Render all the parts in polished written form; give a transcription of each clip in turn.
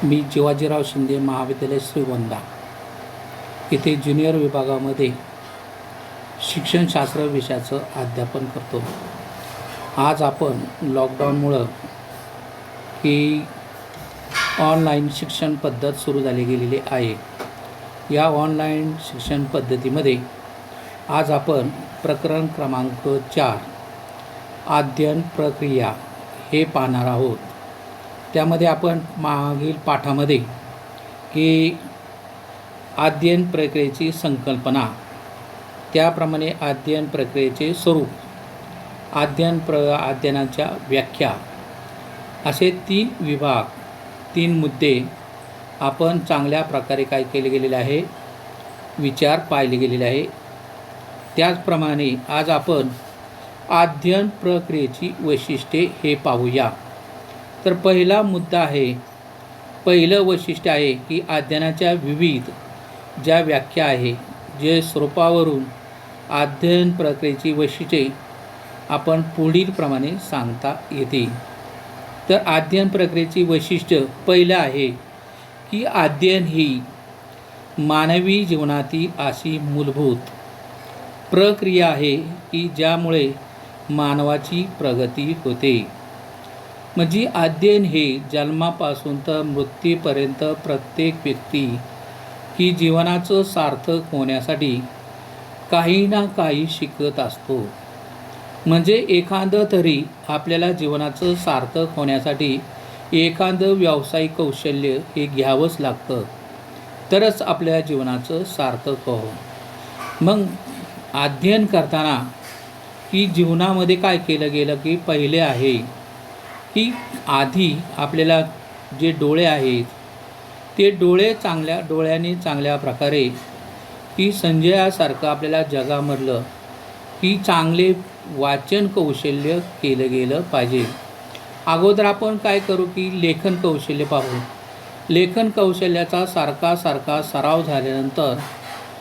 मी जिवाजीराव शिंदे महाविद्यालय श्रीगोंदा इथे ज्युनियर विभागामध्ये शिक्षणशास्त्र विषयाचं अध्यापन करतो। आज आपण लॉकडाऊनमुळं ही ऑनलाईन शिक्षण पद्धत सुरू झाली गेलेली आहे। या ऑनलाईन शिक्षण पद्धतीमध्ये आज आपण प्रकरण क्रमांक 4 अध्ययन प्रक्रिया हे पाहणार आहोत। त्यामध्ये आपण मागील पाठामध्ये की अध्ययन प्रक्रियेची संकल्पना, त्याप्रमाणे अध्ययन प्रक्रियेचे स्वरूप, अध्ययनाच्या व्याख्या असे 3 विभाग 3 मुद्दे आपण चांगल्या प्रकारे काय केले गेलेले आहे, विचार पाहिले गेलेले आहे। त्याचप्रमाणे आज आपण अध्ययन प्रक्रियेची वैशिष्ट्ये हे पाहूया। तर पहिला मुद्दा आहे, पहिलं वैशिष्ट्य आहे की अध्ययनाच्या विविध ज्या व्याख्या आहे, जे स्वरूपावरून अध्ययन प्रक्रियेची वैशिष्ट्ये आपण पुढील प्रमाणे सांगता येते। तर अध्ययन प्रक्रियेची वैशिष्ट्य पहिलं आहे की अध्ययन ही मानवी जीवनातील अशी मूलभूत प्रक्रिया आहे की ज्यामुळे मानवाची प्रगती होते। म्हणजे अध्ययन हे जन्मापासून तर मृत्यूपर्यंत प्रत्येक व्यक्ती ही जीवनाचं सार्थक होण्यासाठी काही ना काही शिकत असतो। म्हणजे एखादं तरी आपल्याला जीवनाचं सार्थक होण्यासाठी एखादं व्यावसायिक कौशल्य हे घ्यावंच लागतं, तरच आपल्या जीवनाचं सार्थक हो। मग अध्ययन करताना की जीवनामध्ये काय केलं गेलं की पहिले आहे की आधी आपल्याला जे डोळे आहेत ते डोळ्यांनी चांगल्या प्रकारे की संजयासारखं आपल्याला जगामधलं की चांगले वाचन कौशल्य केलं गेलं पाहिजे। अगोदर आपण काय करू की लेखन कौशल्य पाहू। लेखन कौशल्याचा सारखा सराव झाल्यानंतर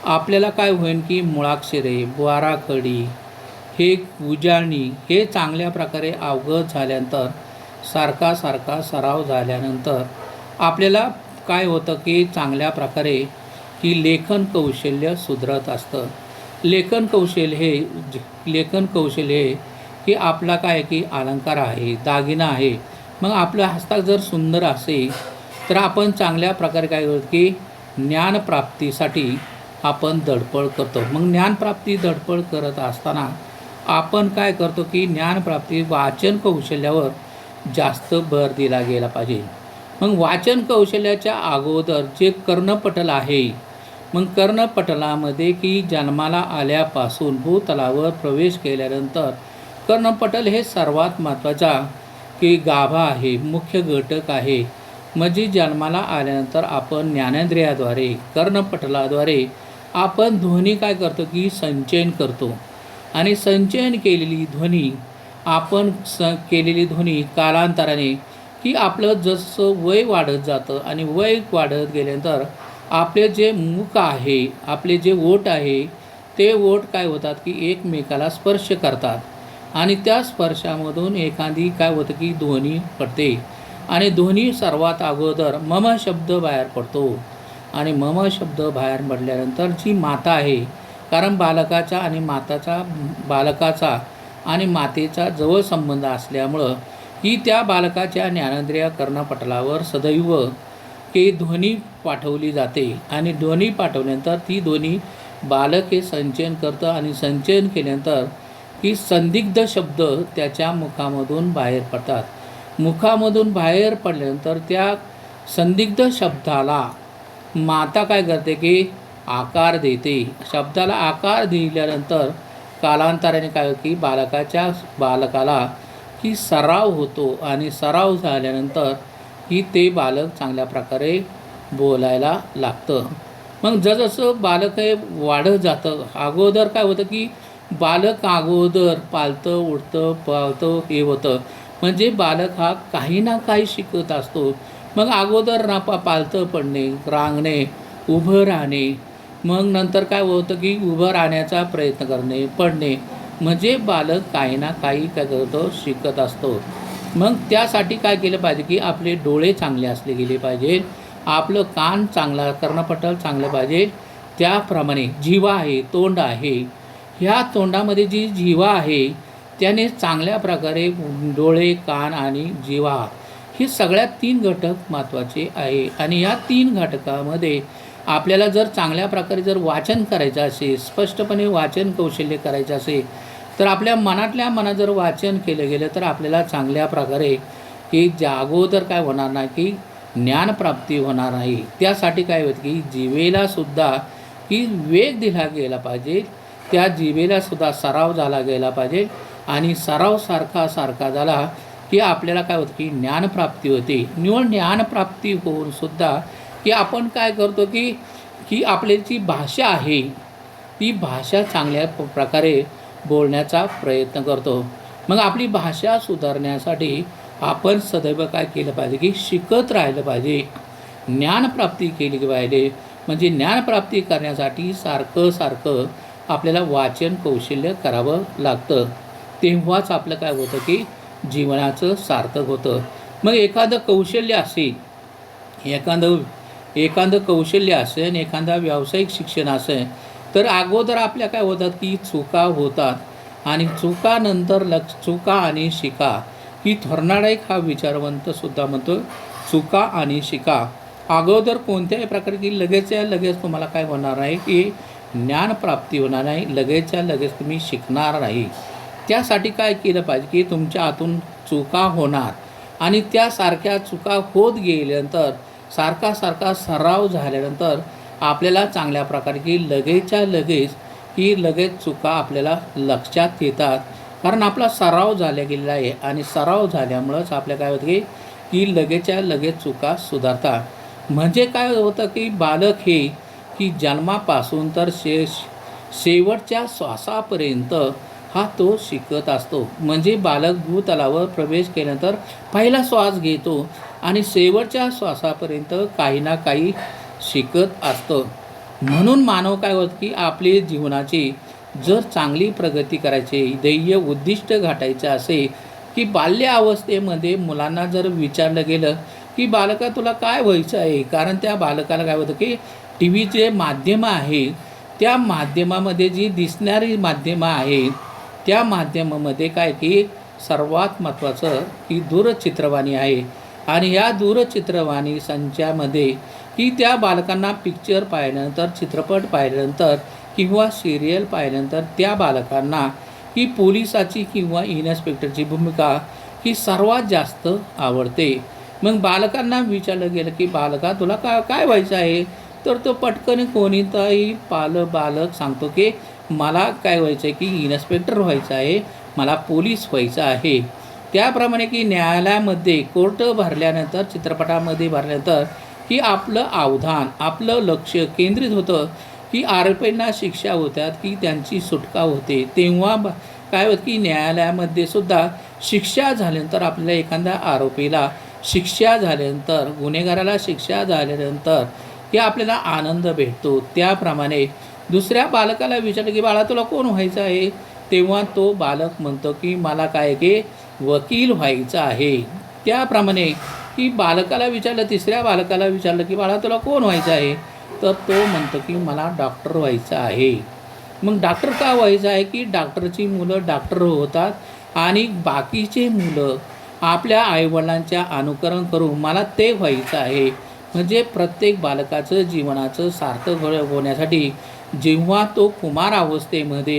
आपल्याला काय होईल की मुळाक्षरे, बाराखडी, हे उजळणी हे चांगल्या प्रकारे अवगत झाल्यानंतर सारखा सराव झाल्यानंतर आपल्याला काय होतं की चांगल्या प्रकारे की लेखन कौशल्य सुधारत असतं। लेखन कौशल्य हे की आपला काय की अलंकार आहे, दागिना आहे। मग आपलं हस्ताक्षर जर सुंदर असेल तर आपण चांगल्या प्रकारे काय करतो की ज्ञानप्राप्तीसाठी आपण धडपड करतो। मग ज्ञानप्राप्ती धडपड करत असताना आपण काय करतो की ज्ञानप्राप्ती वाचन कौशल्यावर जास्त भर दिला गेला पाहिजे। मग वाचन कौशल्याच्या अगोदर जे कर्णपटल आहे, मग कर्णपटलामध्ये की जन्माला आल्यापासून भूतलावर प्रवेश केल्यानंतर कर्णपटल हे सर्वात महत्त्वाचा की गाभा आहे, मुख्य घटक आहे। म्हणजे जन्माला आल्यानंतर आपण ज्ञानेंद्रियाद्वारे कर्णपटलाद्वारे आपण ध्वनी काय करतो की संचयन करतो, आणि संचयन केलेली ध्वनी आपण केलेली ध्वनी कालांतराने की आपलं जसं वय वाढत जातं आणि वय वाढत गेल्यानंतर आपले जे मुख आहे, आपले जे ओठ आहे, ते ओठ काय होतात की एकमेकाला स्पर्श करतात, आणि त्या स्पर्शामधून एखादी काय होतं की ध्वनी पडते, आणि ध्वनी सर्वात अगोदर मम शब्द बाहेर पडतो। आणि मम शब्द बाहेर पडल्यानंतर जी माता आहे, कारण बालकाचा आणि मातेचा जवळ संबंध असल्यामुळं ही त्या बालकाच्या ज्ञानेंद्रिय कर्णपटलावर सदैव की ध्वनी पाठवली जाते, आणि ध्वनी पाठवल्यानंतर ती ध्वनी बालक हे संचयन करतं, आणि संचयन केल्यानंतर की संदिग्ध शब्द त्याच्या मुखामधून बाहेर पडतात। मुखामधून बाहेर पडल्यानंतर त्या संदिग्ध शब्दाला माता काय करते की आकार देते। शब्दाला आकार दिल्यानंतर कालांतराने काय की बालकाला की सराव होतो, आणि सराव झाल्यानंतर की ते बालक चांगल्या प्रकारे बोलायला लागतं। मग जसं बालक हे वाढत जातं, अगोदर काय होतं की बालक अगोदर पालतं, उठतं, पावतं हे होतं। म्हणजे बालक हा काही ना काही शिकत असतो। मग अगोदर पालतं पडणे, रांगणे, उभं राहणे, मग नंतर काय होतं की उभं राहण्याचा प्रयत्न करणे, पडणे, म्हणजे बालक काही ना काही काय करतो शिकत असतो। मग त्यासाठी काय केलं पाहिजे की आपले डोळे चांगले असले गेले पाहिजे, आपलं कान चांगला कर्णपटल चांगलं पाहिजे. त्याप्रमाणे जिव्हा आहे, तोंड आहे, ह्या तोंडामध्ये जी जिव्हा आहे त्याने चांगल्या प्रकारे डोळे, कान आणि जिव्हा हे सगळ्यात 3 घटक महत्त्वाचे आहे. आणि या 3 घटकामध्ये आपल्याला जर चांगल्या प्रकारे जर वाचन करायचं असेल, स्पष्टपणे वाचन कौशल्य करायचं असेल, तर आपल्या मनातल्या मनात जर वाचन केलं गेलं तर आपल्याला चांगल्या प्रकारे की अगोदर काय होणार नाही की ज्ञानप्राप्ती होणार नाही. त्यासाठी काय होतं की जिभेलासुद्धा की वेग दिला गेला पाहिजे, त्या जिभेलासुद्धा सराव झाला गेला पाहिजे. आणि सराव सारखा झाला की आपल्याला काय होतं की ज्ञानप्राप्ती होते. निवड ज्ञानप्राप्ती होऊनसुद्धा की आपण काय करतो की की आपली जी भाषा आहे ती भाषा चांगल्या प्रकारे बोलण्याचा प्रयत्न करतो. मग आपली भाषा सुधारण्यासाठी आपण सदैव काय केलं पाहिजे की शिकत राहिलं पाहिजे, ज्ञानप्राप्ती केली पाहिजे. म्हणजे ज्ञानप्राप्ती करण्यासाठी सारखं आपल्याला वाचन कौशल्य करावं लागतं. तेव्हाच आपलं काय होतं की जीवनाचं सार्थक होतं. मग एखादं कौशल्य असेल, एखादं कौशल्य असेल, एखादा व्यावसायिक शिक्षण असेल, तर अगोदर आपल्या काय होतात की चुका होतात आणि चुकानंतर चुका आणि शिका. ही थोरनाडा हा विचारवंतसुद्धा म्हणतो चुका आणि शिका. अगोदर कोणत्याही प्रकारे की लगेचच्या लगेच तुम्हाला काय होणार नाही की ज्ञानप्राप्ती होणार नाही, लगेचच्या लगेच तुम्ही शिकणार नाही. त्यासाठी काय केलं पाहिजे की तुमच्या हातून चुका होणार आणि त्यासारख्या चुका होत गेल्यानंतर सारखा सराव झाल्यानंतर आपल्याला चांगल्या प्रकारे की लगेचच्या लगेच चुका आपल्याला लक्षात येतात. कारण आपला सराव झाला गेलेला आहे आणि सराव झाल्यामुळंच आपल्या काय होतं की लगेचच्या लगेच चुका सुधारतात. म्हणजे काय होतं की बालक हे की जन्मापासून तर शेवटच्या श्वासापर्यंत हा तो शिकत असतो. म्हणजे बालक भूतलावर प्रवेश केल्यानंतर पहिला श्वास घेतो आणि शेवटच्या श्वासापर्यंत काही ना काही शिकत असतं. म्हणून मानव काय होतं की आपली जीवनाची जर चांगली प्रगती करायची, ध्येय उद्दिष्ट गाठायचं असेल की बाल्य अवस्थेमध्ये मुलांना जर विचारलं गेलं की बालका तुला काय व्हायचं आहे, कारण त्या बालकाला काय होतं की टी व्हीचे माध्यमं आहे, त्या माध्यमामध्ये जी दिसणारी माध्यमं आहेत त्या माध्यमामध्ये काय की सर्वात महत्त्वाचं की दूरचित्रवाणी आहे. आणि ह्या दूरचित्रवाणी संचामध्ये की त्या बालकांना पिक्चर पाहिल्यानंतर, चित्रपट पाहिल्यानंतर किंवा सिरियल पाहिल्यानंतर त्या बालकांना ही पोलिसाची किंवा इन्स्पेक्टरची भूमिका ही सर्वात जास्त आवडते. मग बालकांना विचारलं गेलं की बालका तुला काय व्हायचं आहे, तर तो पटकन कोणीतरी बालक सांगतो की मला काय व्हायचं आहे की इन्स्पेक्टर व्हायचं आहे, मला पोलीस व्हायचं आहे. त्याप्रमाणे की न्यायालयामध्ये कोर्ट भरल्यानंतर, चित्रपटामध्ये भरल्यानंतर की आपलं अवधान, आपलं लक्ष केंद्रित होतं की आरोपींना शिक्षा होतात की त्यांची सुटका होते. तेव्हा काय होतं की न्यायालयामध्ये सुद्धा शिक्षा झाल्यानंतर आपल्याला एखाद्या आरोपीला शिक्षा झाल्यानंतर, गुन्हेगाराला शिक्षा झाल्यानंतर की आपल्याला आनंद भेटतो. त्याप्रमाणे दुसऱ्या बालकाला विचारलं की बाळा तुला कोण व्हायचं आहे, तेव्हा तो बालक म्हणतो की मला काय की वकील व्हायचं आहे. त्याप्रमाणे की बालकाला विचारलं, तिसऱ्या बालकाला विचारलं की बाळा तुला कोण व्हायचं आहे, तर तो म्हणतो की मला डॉक्टर व्हायचं आहे. मग डॉक्टर का व्हायचं आहे की डॉक्टरची मुलं डॉक्टर होतात आणि बाकीचे मुलं आपल्या आईवडिलांच्या अनुकरण करून मला ते व्हायचं आहे. म्हणजे प्रत्येक बालकाचं जीवनाचं सार्थक होण्यासाठी जेव्हा तो कुमार अवस्थेमध्ये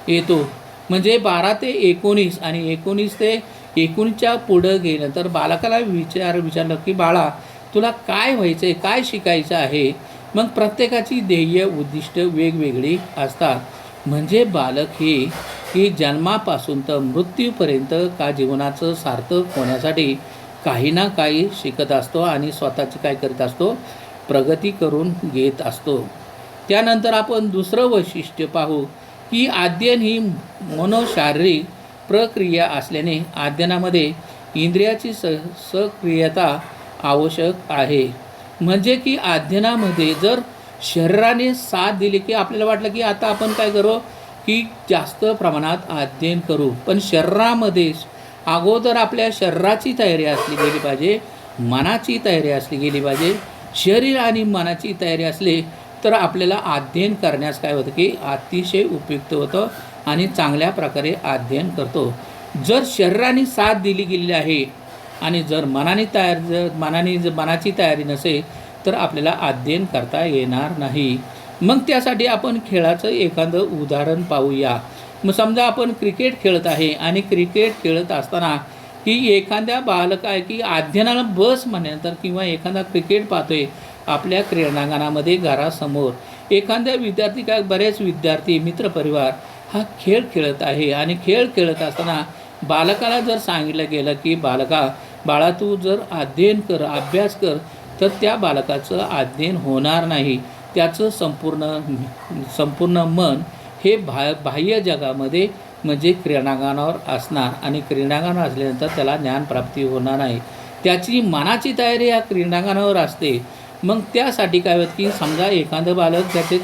येतो म्हणजे 12 ते 19 आणि 19 ते 19च्या पुढं गेल्यानंतर बालकाला विचारलं की बाळा तुला काय व्हायचं आहे, काय शिकायचं आहे. मग प्रत्येकाची ध्येय उद्दिष्ट वेगवेगळी असतात. म्हणजे बालक हे जन्मापासून तर मृत्यूपर्यंत का जीवनाचं सार्थक होण्यासाठी काही ना काही शिकत असतो आणि स्वतःची काय करत असतो, प्रगती करून घेत असतो. त्यानंतर आपण दुसरं वैशिष्ट्य पाहू की अध्ययन ही मनोशारीरिक प्रक्रिया असल्याने अध्ययनामध्ये इंद्रियाची सक्रियता आवश्यक आहे. म्हणजे की अध्ययनामध्ये जर शरीराने साथ दिली की आपल्याला वाटलं की आता आपण काय करू की जास्त प्रमाणात अध्ययन करू, पण शरीरामध्ये अगोदर आपल्या शरीराची तयारी असली गेली पाहिजे, मनाची तयारी असली गेली पाहिजे. शरीर आणि मनाची तयारी असली तर आपल्याला अध्ययन करण्यास काय होतं की अतिशय उपयुक्त होतं आणि चांगल्या प्रकारे अध्ययन करतो. जर शरीराने साथ दिली गेलेली आहे आणि जर मनाची तयारी नसेल तर आपल्याला अध्ययन करता येणार नाही. मग त्यासाठी आपण खेळाचं एखादं उदाहरण पाहूया. मग समजा आपण क्रिकेट खेळत आहे आणि क्रिकेट खेळत असताना की एखाद्या बालक आहे की अध्ययनाला बस म्हणल्यानंतर किंवा एखादा क्रिकेट पाहतोय आपल्या क्रीडांगणामध्ये घरासमोर एखाद्या विद्यार्थी काय बरेच विद्यार्थी मित्रपरिवार हा खेळ खेळत आहे आणि खेळ खेळत असताना बालकाला जर सांगितलं गेलं की बाळा तू जर अध्ययन कर, अभ्यास कर, तर त्या बालकाचं अध्ययन होणार नाही. त्याचं संपूर्ण मन हे बाह्य जगामध्ये म्हणजे क्रीडांगणावर असणार आणि क्रीडांगण असल्यानंतर त्याला ज्ञानप्राप्ती होणार नाही. त्याची मनाची तयारी या क्रीडांगणावर असते. मग त्यासाठी काय होतं की समजा एखादं बालक त्याचे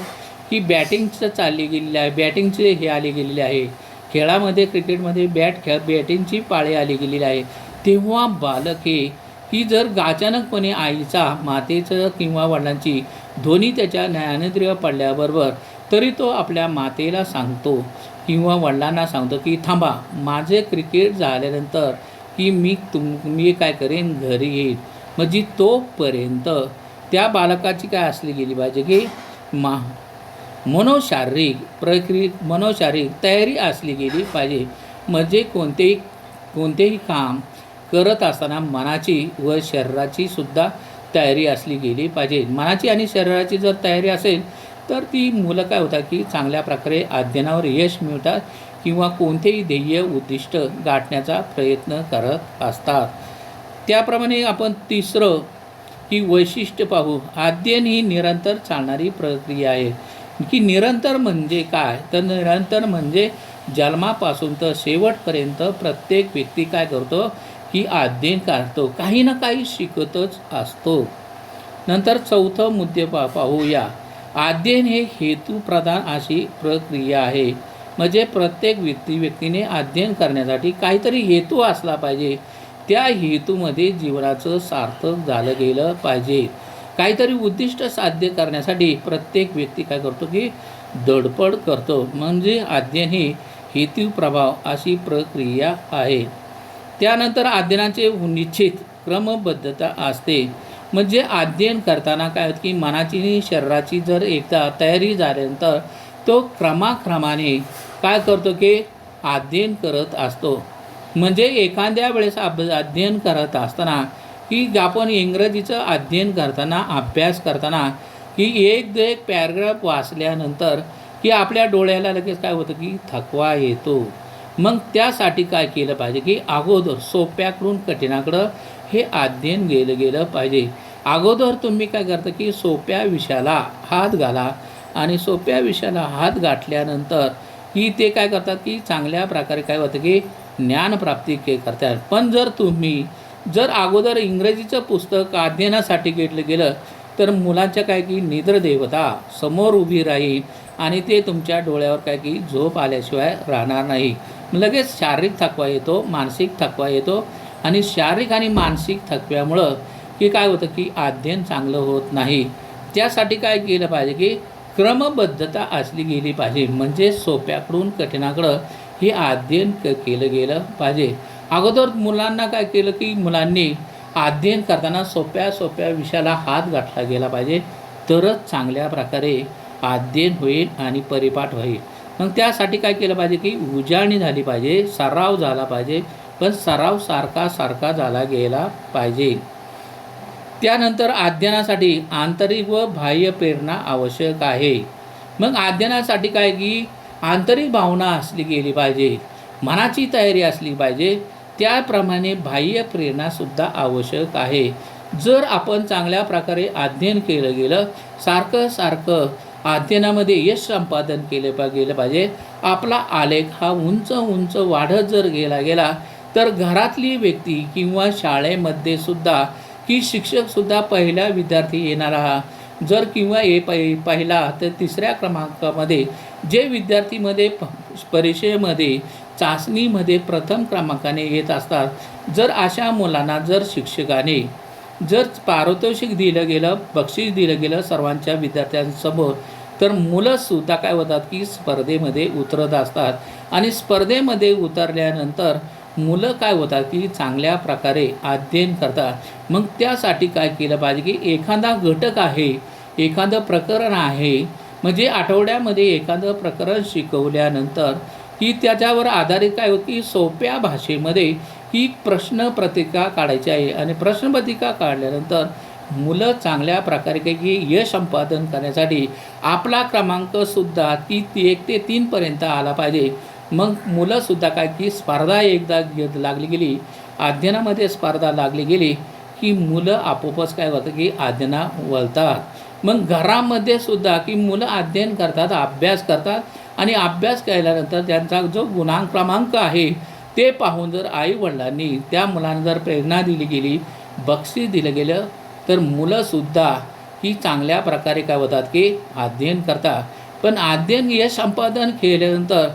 की बॅटिंगचं चालली गेलेली आहे, बॅटिंगचे हे आले गेलेले आहे, खेळामध्ये क्रिकेटमध्ये बॅटिंगची पाळी आली गेलेली आहे, तेव्हा बालक हे की जर अचानकपणे आईचा, मातेचं किंवा वडिलांची दोन्ही त्याच्या ज्ञानेंद्रिय पडल्याबरोबर तरी तो आपल्या मातेला सांगतो किंवा वडिलांना सांगतो की थांबा, माझे क्रिकेट झाल्यानंतर की मी काय करेन, घरी येईल. म्हणजे तोपर्यंत त्या बालकाची काय असली गेली पाहिजे की मनोशारीरिक तयारी असली गेली पाहिजे. म्हणजे कोणतेही काम करत असताना मनाची व शरीराची सुद्धा तयारी असली गेली पाहिजे. मनाची आणि शरीराची जर तयारी असेल तर ती मुलं काय होतात की चांगल्या प्रकारे अध्ययनावर यश मिळतात किंवा कोणतेही ध्येय उद्दिष्ट गाठण्याचा प्रयत्न करत असतात. त्याप्रमाणे आपण तिसरं की वैशिष्ट्य पाहू. अध्ययन ही निरंतर चालणारी प्रक्रिया आहे. की निरंतर म्हणजे काय, तर निरंतर म्हणजे जन्मापासून तर शेवटपर्यंत प्रत्येक व्यक्ती काय करतो की अध्ययन करतो, काही ना काही शिकतच असतो. नंतर चौथं मुद्दे पाहूया. अध्ययन हे हेतुप्रधान अशी प्रक्रिया आहे. म्हणजे प्रत्येक व्यक्तीने अध्ययन करण्यासाठी काहीतरी हेतू असला पाहिजे. त्या हेतूमध्ये जीवनाचं सार्थक झालं गेलं पाहिजे. काहीतरी उद्दिष्ट साध्य करण्यासाठी प्रत्येक व्यक्ती काय करतो की धडपड करतो. म्हणजे अध्ययन ही हेतुप्रभाव अशी प्रक्रिया आहे. त्यानंतर अध्ययनाचे निश्चित क्रमबद्धता असते. म्हणजे अध्ययन करताना काय होतं की मनाची आणि शरीराची जर एकदा तयारी झाल्यानंतर तो क्रमाक्रमाने काय करतो की अध्ययन करत असतो. म्हणजे एखाद्या वेळेस अध्ययन करत असताना की आपण इंग्रजीचं अध्ययन करताना, अभ्यास करताना की एक पॅराग्राफ वाचल्यानंतर की आपल्या डोळ्याला लगेच काय होतं की थकवा येतो. मग त्यासाठी काय केलं पाहिजे की अगोदर सोप्याकडून कठीणाकडं हे अध्ययन गेलं पाहिजे. अगोदर तुम्ही काय करता की सोप्या विषयाला हात घाला आणि सोप्या विषयाला हात गाठल्यानंतर की ते काय करतात की चांगल्या प्रकारे काय होतं की ज्ञानप्राप्ती करतात. पण जर अगोदर इंग्रजीचं पुस्तक अध्ययनासाठी घेतलं गेलं तर मुलांच्या काय की निद्रदेवता समोर उभी राहील आणि ते तुमच्या डोळ्यावर काय की झोप आल्याशिवाय राहणार नाही. लगेच शारीरिक थकवा येतो, मानसिक थकवा येतो आणि शारीरिक आणि मानसिक थकव्यामुळं की काय होतं की अध्ययन चांगलं होत नाही. त्यासाठी काय केलं पाहिजे की क्रमबद्धता असली गेली पाहिजे. म्हणजे सोप्याकडून कठीणाकडं हे अध्ययन केलं गेलं पाहिजे. अगोदर मुलांना काय केलं की मुलांनी अध्ययन करताना सोप्या विषयाला हात गाठला गेला पाहिजे, तरच चांगल्या प्रकारे अध्ययन होईल आणि परिपाठ होईल. मग त्यासाठी काय केलं पाहिजे की उजळणी झाली पाहिजे, सराव झाला पाहिजे, पण सराव सारखा झाला गेला पाहिजे. त्यानंतर अध्ययनासाठी आंतरिक व बाह्य प्रेरणा आवश्यक आहे. मग अध्ययनासाठी काय की आंतरिक भावना असली गेली पाहिजे, मनाची तयारी असली पाहिजे, त्याप्रमाणे बाह्य प्रेरणासुद्धा आवश्यक आहे. जर आपण चांगल्या प्रकारे अध्ययन केलं गेलं, सारखं अध्ययनामध्ये यश संपादन गेलं पाहिजे, आपला आलेख हा उंच वाढत जर गेला तर घरातली व्यक्ती किंवा शाळेमध्ये सुद्धा की शिक्षकसुद्धा पहिला विद्यार्थी येणारा जर किंवा पहिला तर तिसऱ्या क्रमांकामध्ये जे विद्यार्थीमध्ये परीक्षेमध्ये चाचणीमध्ये प्रथम क्रमांकाने येत असतात. जर अशा मुलांना जर शिक्षकाने जर पारितोषिक दिलं गेलं, बक्षीस दिलं गेलं सर्वांच्या विद्यार्थ्यांसमोर, तर मुलंसुद्धा काय होतात की स्पर्धेमध्ये उतरत असतात. आणि स्पर्धेमध्ये उतरल्यानंतर मुलं काय होतात की चांगल्या प्रकारे अध्ययन करतात. मग त्यासाठी काय केलं पाहिजे की एखादा घटक आहे, एखादं प्रकरण आहे, म्हणजे आठवड्यामध्ये एखादं प्रकरण शिकवल्यानंतर की त्याच्यावर आधारित काय होतं की सोप्या भाषेमध्ये ही प्रश्नपत्रिका काढायची आहे. आणि प्रश्नपत्रिका काढल्यानंतर मुलं चांगल्या प्रकारे काही की यश संपादन करण्यासाठी आपला क्रमांकसुद्धा 1 ते 3 पर्यंत आला पाहिजे. मग मुलंसुद्धा काय की स्पर्धा एकदा लागली गेली, अध्ययनामध्ये स्पर्धा लागली गेली की मुलं आपोआपच काय होतं की अध्ययना वळतात. मग घरामध्ये सुद्धा की मुलं अध्ययन करतात, अभ्यास करतात. आणि अभ्यास केल्यानंतर त्यांचा जो गुणांक क्रमांक आहे ते पाहून जर आईवडिलांनी त्या मुलांना जर प्रेरणा दिली गेली, बक्षीस दिलं गेलं, तर मुलंसुद्धा ही चांगल्या प्रकारे काय होतात की अध्ययन करतात. पण अध्ययन यश संपादन केल्यानंतर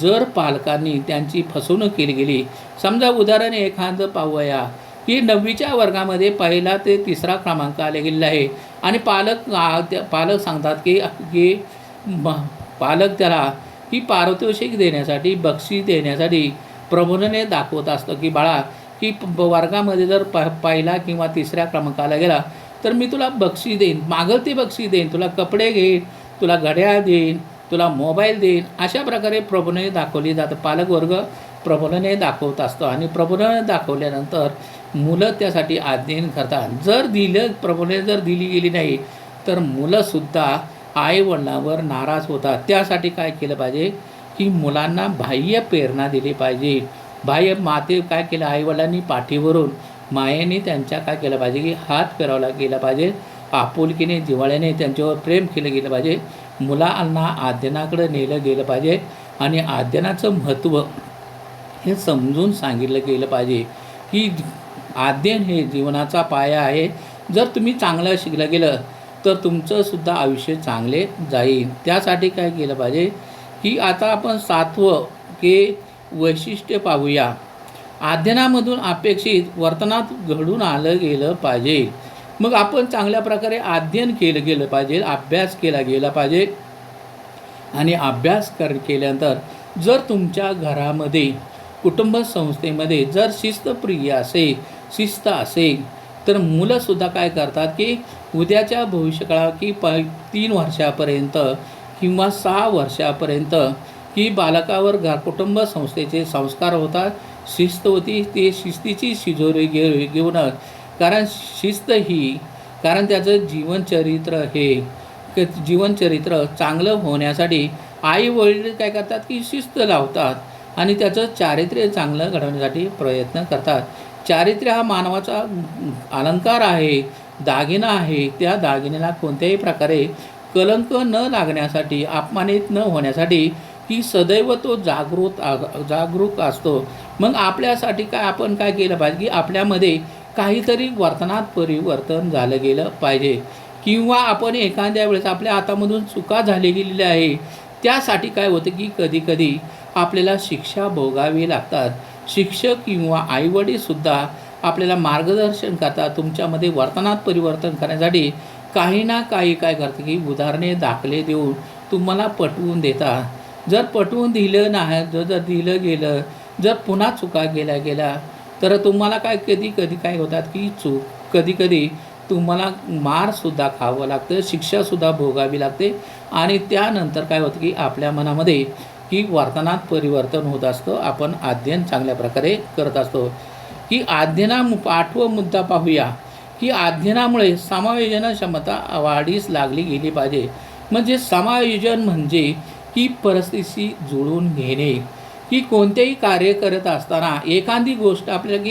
जर पालकांनी त्यांची फसवणूक केली गेली, समजा उदाहरण एखादं पाहूया की 9वीच्या वर्गामध्ये 1ला ते 3रा क्रमांक आले गेलेला आहे. आणि पालक सांगतात की पालक त्याला की पारितोषिक देण्यासाठी, बक्षीस देण्यासाठी प्रबोधने दाखवत असतं की बाळा की वर्गामध्ये जर पहिला किंवा 3ऱ्या क्रमांकाला गेला तर मी तुला बक्षीस देईन, मागल ते बक्षीस देईन, तुला कपडे घेईन, तुला घड्याळ देईन, तुला मोबाईल देईन. अशा प्रकारे प्रबोधने दाखवली जातं. पालकवर्ग प्रबोधने दाखवत असतो आणि प्रबोधने दाखवल्यानंतर मुलं त्यासाठी अध्ययन करतात. जर प्रबोधने जर दिली गेली नाही तर मुलंसुद्धा आईवडिलांवर नाराज होतात. त्यासाठी काय केलं पाहिजे की मुलांना बाह्य प्रेरणा दिली पाहिजे. काय केलं, आईवडिलांनी पाठीवरून मायेने त्यांच्या काय केलं पाहिजे की हात फिरवला गेला पाहिजे. आपुलकीने, जिव्हाळ्याने त्यांच्यावर प्रेम केलं गेलं पाहिजे. मुलांना अध्ययनाकडे नेलं गेलं पाहिजे आणि अध्ययनाचं महत्त्व हे समजून सांगितलं गेलं पाहिजे की अध्ययन हे जीवनाचा पाया आहे. जर तुम्ही चांगलं शिकलं गेलं तर तुमचंसुद्धा आयुष्य चांगले जाईल. त्यासाठी काय केलं पाहिजे की आता आपण 7वं के वैशिष्ट्य पाहूया. अध्ययनामधून अपेक्षित वर्तनात घडून आलं गेलं पाहिजे. मग आपण चांगल्या प्रकारे अध्ययन केलं गेलं पाहिजे, अभ्यास केला गेला पाहिजे. आणि अभ्यास केल्यानंतर जर तुमच्या घरामध्ये, कुटुंब संस्थेमध्ये जर शिस्त असेल तर मुलंसुद्धा काय करतात की उद्याच्या भविष्यकाळात की 3 वर्षापर्यंत किंवा 6 वर्षापर्यंत की बालकावर कुटुंब संस्थेचे संस्कार होतात. शिस्त होती, ते शिस्तीची तिजोरी घेऊनच, कारण शिस्त ही, कारण त्याचं जीवनचरित्र चांगलं होण्यासाठी आई वडील काय करतात की शिस्त लावतात आणि त्याचं चारित्र्य चांगलं घडवण्यासाठी प्रयत्न करतात. चारित्र्य हा मानवाचा अलंकार आहे, दागिना आहे. त्या दागिन्याला कोणत्याही प्रकारे कलंक न लागण्यासाठी, अपमानित न होण्यासाठी की सदैव तो जागरूक असतो. मग आपल्यासाठी आपण काय केलं पाहिजे की आपल्यामध्ये काहीतरी वर्तनात परिवर्तन झालं गेलं पाहिजे. किंवा आपण एखाद्या वेळेस आपल्या हातामधून चुका झाली गेलेल्या आहे, त्यासाठी काय होतं की कधीकधी आपल्याला शिक्षा भोगावी लागतात. शिक्षक किंवा आईवडीलसुद्धा आपल्याला मार्गदर्शन करतात. तुमच्यामध्ये वर्तनात परिवर्तन करण्यासाठी काही ना काही काय करतं की उदाहरणे, दाखले देऊन तुम्हाला पटवून देतात. जर पटवून दिलं नाही, जर दिलं गेलं, जर पुन्हा चुका गेल्या तर तुम्हाला कधी काय होतात की कधीकधी तुम्हाला मारसुद्धा खावं लागतं, शिक्षासुद्धा भोगावी लागते. आणि त्यानंतर काय होतं की आपल्या मनामध्ये की वर्तनात परिवर्तन होत असतं. आपण अध्ययन चांगल्या प्रकारे करत असतो. की 8वा मुद्दा पाहूया की अध्ययनामुळे समायोजन क्षमता वाढीस लागली गेली पाहिजे. म्हणजे समायोजन म्हणजे की परिस्थितीशी जुळून घेणे. की कोणतेही कार्य करत असताना एखादी गोष्ट आपल्याला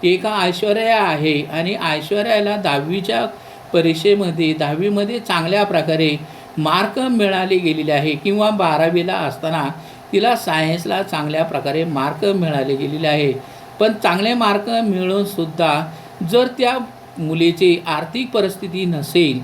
की ऐश्वर्या आहे आणि ऐश्वर्याला 10वीच्या परीक्षेमध्ये 10वीमध्ये चांगल्या प्रकारे मार्क मिळाले गेलेले आहे किंवा 12वीला असताना तिला सायन्सला चांगल्या प्रकारे मार्क मिळाले गेलेले आहे. पण चांगले मार्क मिळूनसुद्धा जर त्या मुलीची आर्थिक परिस्थिती नसेल,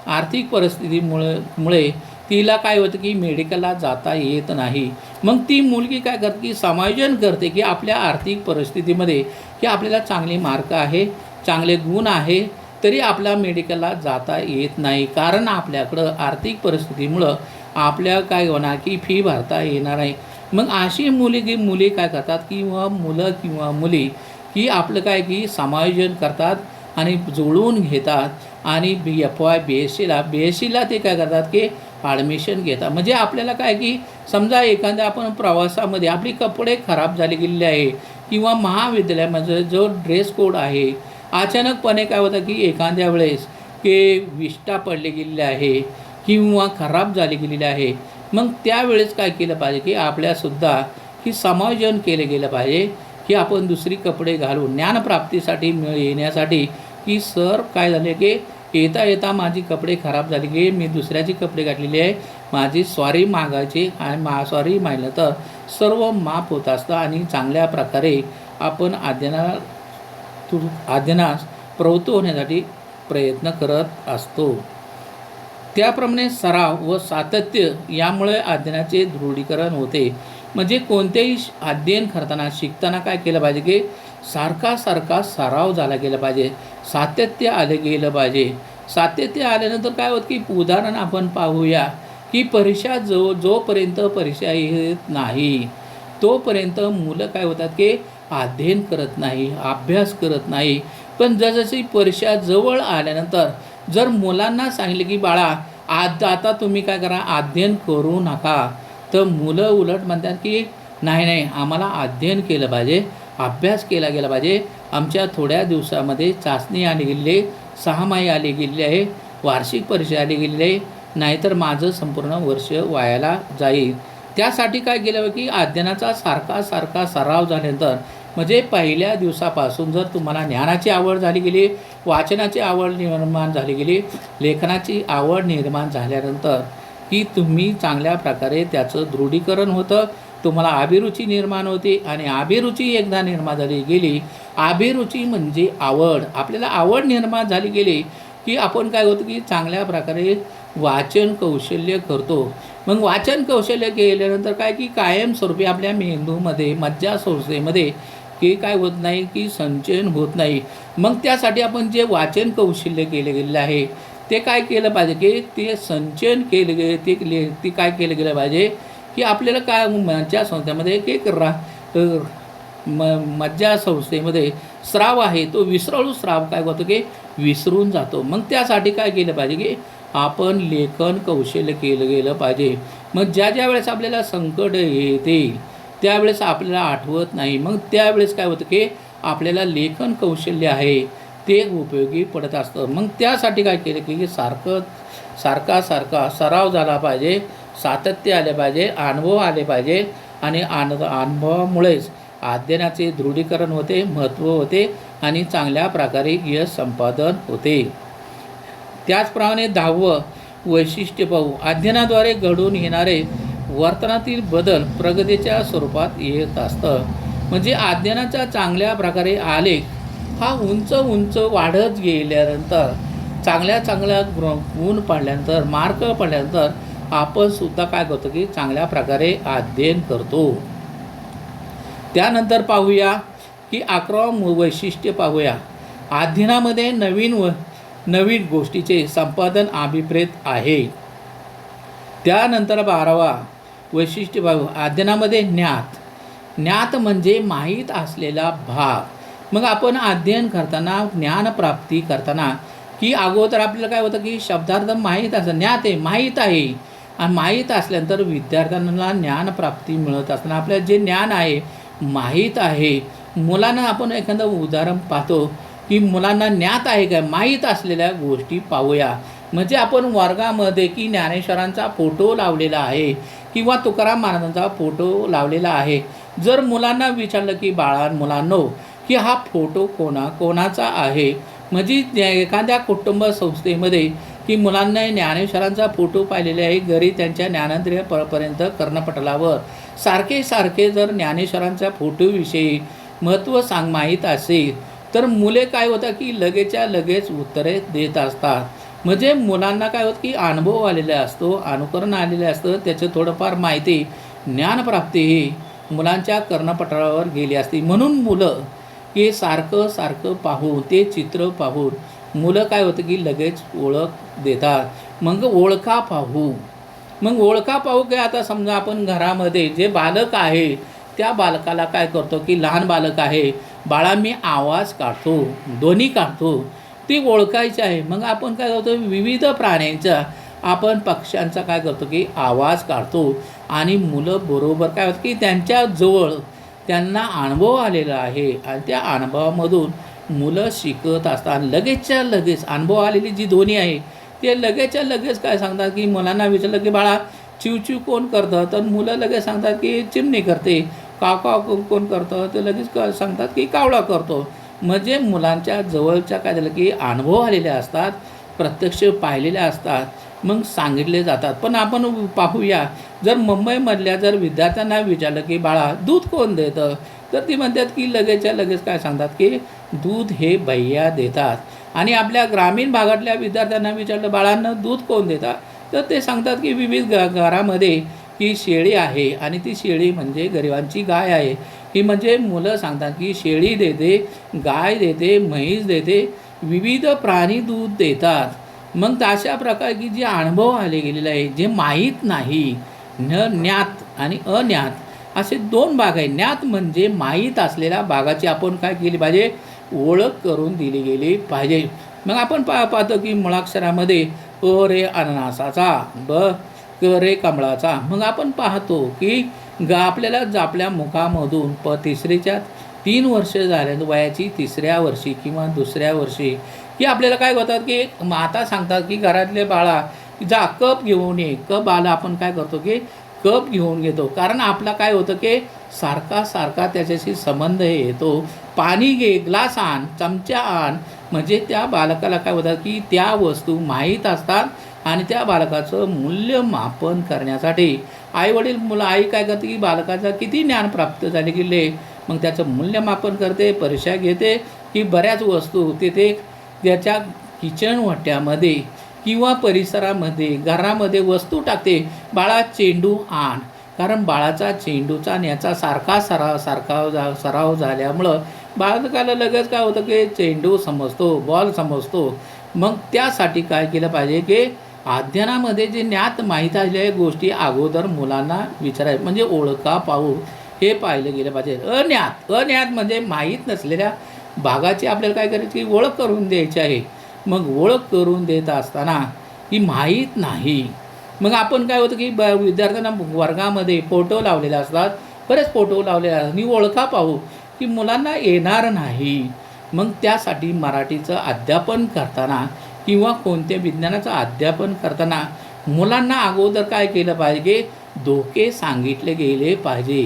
आर्थिक परिस्थितीमुळे तिला काय होतं की मेडिकलला जाता येत नाही. मग ती मुलगी काय करते की समायोजन करते की आपल्या आर्थिक परिस्थितीमध्ये की आपल्याला चांगले मार्क आहे, चांगले गुण आहे, तरी आपल्या मेडिकलला जाता येत नाही, कारण आपल्याकडं आर्थिक परिस्थितीमुळं आपल्या काय होणार की फी भरता येणार नाही. मग अशी मुली काय करतात किंवा मुलं किंवा मुली की आपलं काय की समायोजन करतात आणि जुळवून घेतात आणि FY BScला ते काय करतात की ॲडमिशन घेतात. म्हणजे आपल्याला काय की समजा एखाद्या आपण प्रवासामध्ये आपली कपडे खराब झाले गेलेले आहे किंवा महाविद्यालयामध्ये जो ड्रेस कोड आहे अचानकपणे काय होतं की एखाद्या वेळेस की विष्ठा पडले गेलेले आहे किंवा खराब झाली गेलेली आहे. मग त्यावेळेस काय केलं पाहिजे की आपल्यासुद्धा की समायोजन केलं गेलं पाहिजे की आपण दुसरी कपडे घालून ज्ञानप्राप्तीसाठी येण्यासाठी की सर काय झाले की येता येता माझी कपडे खराब झाली की मी दुसऱ्याची कपडे घातलेली आहे, माझी स्वारी मागायची आणि स्वारी मागलं तर सर्व माफ होत असतं आणि चांगल्या प्रकारे आपण अध्ययनास प्रवृत्त होण्यासाठी प्रयत्न करत असतो. त्याप्रमाणे सराव व सातत्य यामुळे अध्ययनाचे दृढीकरण होते. म्हणजे कोणतेही अध्ययन करताना शिकताना काय केलं पाहिजे की सारखा सराव झाला गेला पाहिजे, सातत्य आलं गेलं पाहिजे. सातत्य आल्यानंतर काय होतं की उदाहरण आपण पाहूया की परीक्षा जोपर्यंत परीक्षा येत नाही तोपर्यंत मुलं काय होतात की अध्ययन करत नाही, अभ्यास करत नाही. पण जसजशी परीक्षा जवळ आल्यानंतर जर मुलांना सांगितलं की बाळा आता तुम्ही काय करा, अध्ययन करू नका, तर मुलं उलट म्हणतात की नाही आम्हाला अध्ययन केलं पाहिजे, अभ्यास केला गेला पाहिजे. आमच्या थोड्या दिवसामध्ये चाचणी आली गेलेली आहे, 6 माही आली गेलेली आहे, वार्षिक परीक्षा आली गेलेली आहे, नाहीतर माझं संपूर्ण वर्ष वायाला जाईल. त्यासाठी काय केलं की अध्ययनाचा सारखा सराव झाल्यानंतर म्हणजे पहिल्या दिवसापासून जर तुम्हाला ज्ञानाची आवड झाली गेली, वाचनाची आवड निर्माण झाली गेली, लेखनाची आवड निर्माण झाल्यानंतर की तुम्ही चांगल्या प्रकारे त्याचं दृढीकरण होतं, तुम्हाला अभिरुची निर्माण होते आणि अभिरुची एकदा निर्माण झाली गेली, अभिरुची म्हणजे आवड, आपल्याला आवड निर्माण झाली गेली की आपण काय होतं की चांगल्या प्रकारे वाचन कौशल्य करतो. मग वाचन कौशल्य केल्यानंतर काय की कायमस्वरूपी आपल्या मेंदूमध्ये मज्जासंस्थेमध्ये की काय होत नाही की संचयन होत नाही. मग त्यासाठी आपण जे वाचन कौशल्य केले गेलेलं आहे ते काय केलं पाहिजे की ते संचयन केले गेले ते काय केलं गेलं पाहिजे की आपल्याला काय मज्जासंस्थेमध्ये एक मज्जासंस्थेमध्ये स्राव आहे, तो विसरळू स्राव काय होतो की विसरून जातो. मग त्यासाठी काय केलं पाहिजे की आपण लेखन कौशल्य केलं गेलं पाहिजे. मग ज्या वेळेस आपल्याला संकट येते त्यावेळेस आपल्याला आठवत नाही, मग त्यावेळेस काय होतं की आपल्याला लेखन कौशल्य आहे ते उपयोगी पडत असतं. मग त्यासाठी काय केलं की सारखा सराव झाला पाहिजे, सातत्य आले पाहिजे, अनुभव आले पाहिजे आणि अनुभवामुळेच अध्ययनाचे दृढीकरण होते, महत्त्व होते आणि चांगल्या प्रकारे यश संपादन होते. त्याचप्रमाणे 10वं वैशिष्ट्य पाहू, अध्ययनाद्वारे घडून येणारे वर्तनातील बदल प्रगतीच्या स्वरूपात येत असतं. म्हणजे अध्ययनाचा चांगल्या प्रकारे आलेख हा उंच वाढत गेल्यानंतर चांगल्या गुण पडल्यानंतर मार्क पडल्यानंतर आपण सुद्धा काय करतो की चांगल्या प्रकारे अध्ययन करतो. त्यानंतर पाहूया की 11वं वैशिष्ट्य पाहूया, अध्ययनामध्ये नवीन गोष्टीचे संपादन अभिप्रेत आहे. त्यानंतर 12वा वैशिष्ट्य पाहू, अध्ययनामध्ये ज्ञात म्हणजे माहीत असलेला भाग. मग आपण अध्ययन करताना ज्ञानप्राप्ती करताना की अगोदर आपल्याला काय होतं की शब्दार्थ माहीत असं ज्ञात आहे, माहीत आहे आणि माहीत असल्यानंतर विद्यार्थ्यांना ज्ञानप्राप्ती मिळत असताना आपल्याला जे ज्ञान आहे माहीत आहे. मुलांना आपण एखादं उदाहरण पाहतो की मुलांना ज्ञात आहे काय, माहीत असलेल्या गोष्टी पाहूया. म्हणजे आपण वर्गामध्ये की ज्ञानेश्वरांचा फोटो लावलेला आहे किंवा तुकाराम महाराजांचा फोटो लावलेला आहे. जर मुलांना विचारलं की मुलांनो की हा फोटो कोणाचा आहे, म्हणजे एखाद्या कुटुंब संस्थेमध्ये की मुलांना ज्ञानेश्वरांचा फोटो पाहिलेले आहे घरी त्यांच्या ज्ञानेंद्रियपर्यंत कर्णपटलावर सारखे जर ज्ञानेश्वरांच्या फोटोविषयी महत्त्व माहीत असेल तर मुले काय होतं की लगेच उत्तरे देत असतात. म्हणजे मुलांना काय होतं की अनुभव आलेला असतो, अनुकरण आलेलं असतं, त्याचं थोडंफार माहिती ज्ञानप्राप्ती ही मुलांच्या कर्णपटलावर गेली असती. म्हणून मुलं की सारखं सारखं पाहून ते चित्र पाहून मुलं काय होतं की लगेच ओळख देतात. मग ओळखा पाहू, मग ओळखा पाहू की आता समजा आपण घरामध्ये जे बालक आहे त्या बालकाला काय करतो की लहान बालक आहे, बाळा मी आवाज काढतो, ध्वनी काढतो, ती ओळखायची आहे. मग आपण काय करतो, विविध प्राण्यांचा आपण पक्ष्यांचा काय करतो की आवाज काढतो आणि मुलं बरोबर काय होतं की त्यांच्या जवळ त्यांना अनुभव आलेला आहे आणि त्या अनुभवामधून मुलं शिकत असतात. लगेचच्या लगेच अनुभव आलेली जी ध्वनी आहे ते लगेचच्या लगेच काय सांगतात की मुलांना विचारलं की बाळा चिवचिव कोण करतं, तर मुलं लगेच सांगतात की चिमणी करते. काव काव कोण करतं, तर लगेच सांगतात की कावळा करतो. म्हणजे मुलांच्या जवळच्या काय झालं की अनुभव आलेले असतात, प्रत्यक्ष पाहिलेले असतात, मग सांगितले जातात. पण आपण पाहूया, जर मुंबईमधल्या जर विद्यार्थ्यांना विचारलं की बाळा दूध कोण देतं, तर ती म्हणतात की लगेचच्या लगेच काय सांगतात की दूध हे भैया देतात. आणि आपल्या ग्रामीण भागातल्या विद्यार्थ्यांना विचारलं बाळांना दूध कोण देतात, तर ते सांगतात की विविध घरामध्ये की शेळी आहे आणि ती शेळी म्हणजे गरिबांची गाय आहे. ही म्हणजे मुलं सांगतात की शेळी देते, गाय देते, म्हैस देते, विविध प्राणी दूध देतात. मग अशा प्रकारे की जे अनुभव आले गेलेले आहे, जे माहीत नाही, ज्ञात आणि अज्ञात असे दोन भाग आहे. ज्ञात म्हणजे माहीत असलेल्या भागाची आपण काय केली पाहिजे, ओळख करून दिली गेली पाहिजे. मग आपण पाहतो की मुळाक्षरामध्ये अ रे अननासाचा, ब क रे कमळाचा. मग आपण पाहतो की आपल्याला आपल्या मुखामधून तिसरीच्या 3 वर्ष झाल्या वयाची 3ऱ्या वर्षी किंवा 2ऱ्या वर्षी की आपल्याला काय होतात की माता सांगतात की घरातले बाळा जा कप घेऊन ये. कप आला आपण काय करतो की कप घेऊन घेतो, कारण आपला काय होतं की सारखा सारखा त्याच्याशी संबंध येतो. पाणी घे, ग्लास आण, चमचा आण, म्हणजे त्या बालकाला काय होतं की त्या वस्तू माहीत असतात आणि त्या बालकाचं मूल्यमापन करण्यासाठी आईवडील आई काय करते की बालकाचं किती ज्ञान प्राप्त झाले गेले, मग त्याचं मूल्यमापन करते, परीक्षा घेते की बऱ्याच वस्तू तिथे त्याच्या किचन वाट्यामध्ये किंवा परिसरामध्ये घरामध्ये वस्तू टाकते. बाळा चेंडू आण, कारण बाळाचा चेंडूचा आणि याचा सारखा सराव झाल्यामुळं बालकाला लगेच काय होतं की चेंडू समजतो, बॉल समजतो. मग त्यासाठी काय केलं पाहिजे की अध्ययनामध्ये जे ज्ञात माहीत असलेल्या गोष्टी अगोदर मुलांना विचारायचं, म्हणजे ओळखा पाहू हे पाहिलं गेलं पाहिजे. अज्ञात म्हणजे माहीत नसलेल्या भागाची आपल्याला काय करायची की ओळख करून द्यायची आहे. मग ओळख करून देत असताना ही माहीत नाही, मग आपण काय होतं की विद्यार्थ्यांना वर्गामध्ये फोटो लावलेले असतात, बरेच फोटो लावलेले असतात आणि ओळखा पाहू की मुलांना येणार नाही. मग त्यासाठी मराठीचं अध्यापन करताना किंवा कोणत्या विज्ञानाचं अध्यापन करताना मुलांना अगोदर काय केलं पाहिजे की धोके सांगितले गेले पाहिजे.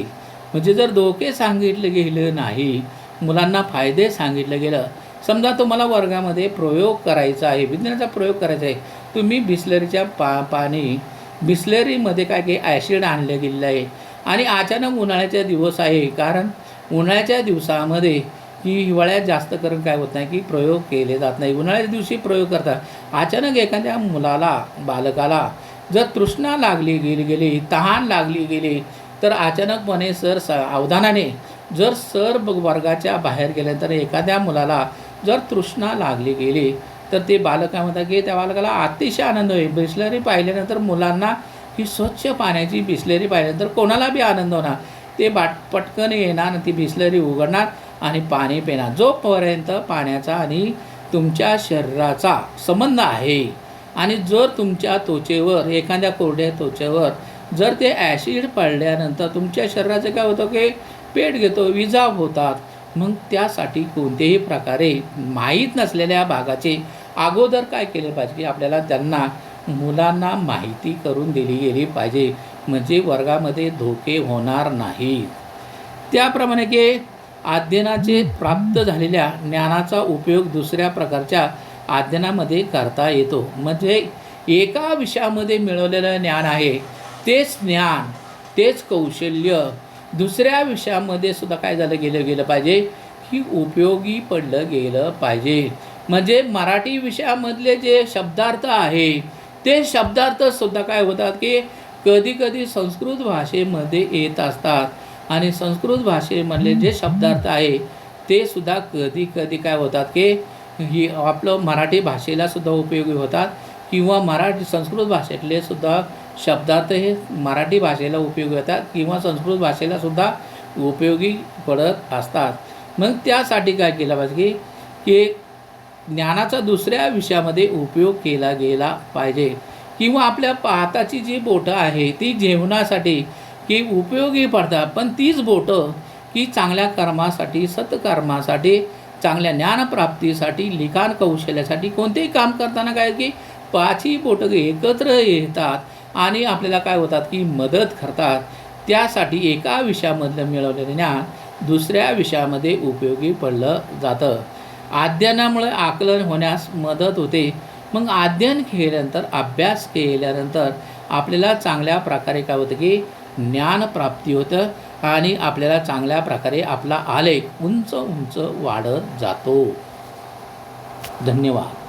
म्हणजे जर धोके सांगितले गेले नाही, मुलांना फायदे सांगितलं गेलं. समजा तुम्हाला वर्गामध्ये प्रयोग करायचा आहे, विज्ञानाचा प्रयोग करायचा आहे, तुम्ही बिस्लरीच्या पाणी बिस्लरीमध्ये काय की ॲसिड आणलं गेलेलं आहे आणि अचानक उन्हाळ्याचा दिवस आहे, कारण उन्हाळ्याच्या दिवसामध्ये की हिवाळ्यात जास्त करून काय होत नाही की प्रयोग केले जात नाही. उन्हाळ्याच्या दिवशी प्रयोग करतात. अचानक एखाद्या मुलाला, बालकाला जर तृष्णा लागली गेली, तहान लागली गेली, तर अचानकपणे अवधानाने जर वर्गाच्या बाहेर गेल्यानंतर एखाद्या मुलाला जर तृष्णा लागली गेली, तर ते बालक काय म्हणतात की त्या बालकाला अतिशय आनंद होईल. बिस्लरी पाहिल्यानंतर मुलांना ही स्वच्छ पाण्याची बिस्लरी पाहिल्यानंतर कोणाला बी आनंद होणार. ते पटकन येणार आणि ती बिस्लरी उघडणार आणि पाणी पिणार. जोपर्यंत पाण्याचा आणि तुमच्या शरीराचा संबंध आहे आणि जर तुमच्या त्वचेवर, एखाद्या कोरड्या त्वचेवर जर ते ॲसिड पडल्यानंतर तुमच्या शरीराचं काय होतं की पेट घेतो, विजाव होतात. मग त्यासाठी कोणत्याही प्रकारे माहीत नसलेल्या भागाचे अगोदर काय केले पाहिजे की आपल्याला त्यांना मुलांना माहिती करून दिली गेली पाहिजे, म्हणजे वर्गामध्ये धोके होणार नाहीत. त्याप्रमाणे की अध्ययनाचे प्राप्त झालेल्या ज्ञानाचा उपयोग दुसऱ्या प्रकारच्या अध्ययनामध्ये करता येतो. म्हणजे एका विषयामध्ये मिळवलेलं ज्ञान आहे तेच ज्ञान, तेच कौशल्य दुसऱ्या विषयामध्ये सुद्धा काय गेलं पाहिजे की उपयोगी पडलं गेलं पाहिजे. म्हणजे मराठी विषयामधले जे शब्दार्थ आहे ते शब्दार्थसुद्धा काय होतात की कधीकधी संस्कृत भाषेमध्ये येत असतात आणि संस्कृत भाषेमधले जे शब्दार्थ आहे ते सुद्धा कधी काय होतात की ही आपलं मराठी भाषेला सुद्धा उपयोगी होतात किंवा संस्कृत भाषेतले सुद्धा शब्दार्थ हे मराठी भाषेला उपयोगी होतात किंवा संस्कृत भाषेला सुद्धा उपयोगी पडत असतात। मग त्यासाठी काय केलं पाहिजे की ज्ञानाचा दुसऱ्या विषयामध्ये उपयोग केला गेला पाहिजे किंवा आपल्या हाताची जी बोटं आहे ती जेवणासाठी की उपयोगी पडतात, पण तीच बोटं की चांगल्या कर्मासाठी, सत्कर्मासाठी, चांगल्या ज्ञानप्राप्तीसाठी, लिखाण कौशल्यासाठी कोणतेही काम करताना काय की पाचही बोटं एकत्र येतात आणि आपल्याला काय होतात की मदत करतात। त्यासाठी एका विषयामधलं मिळवलेलं ज्ञान दुसऱ्या विषयामध्ये उपयोगी पडलं जातं। अध्ययनामुळे आकलन होण्यास मदत होते। मग अध्ययन केल्यानंतर, अभ्यास केल्यानंतर आपल्याला चांगल्या प्रकारे काय होतं की ज्ञानप्राप्ती होतं आणि आपल्याला चांगल्या प्रकारे आपला आलेख उंच उंच वाढत जातो। धन्यवाद।